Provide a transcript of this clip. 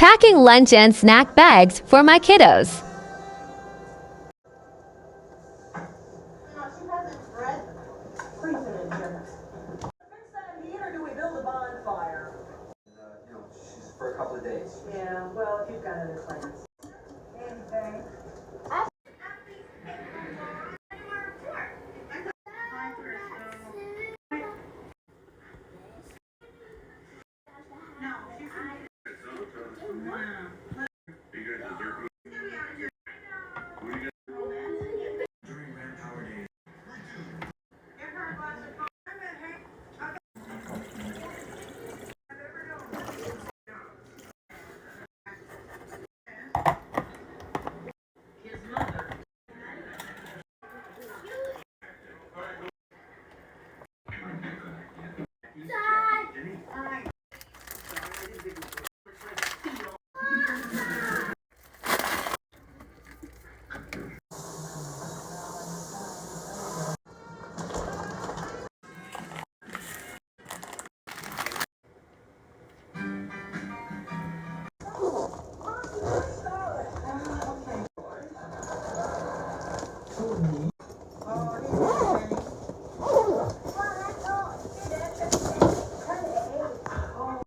Packing lunch and snack bags for my kiddos. She's for a couple of days. Yeah, well, if you've got other plans. Anything. No, she's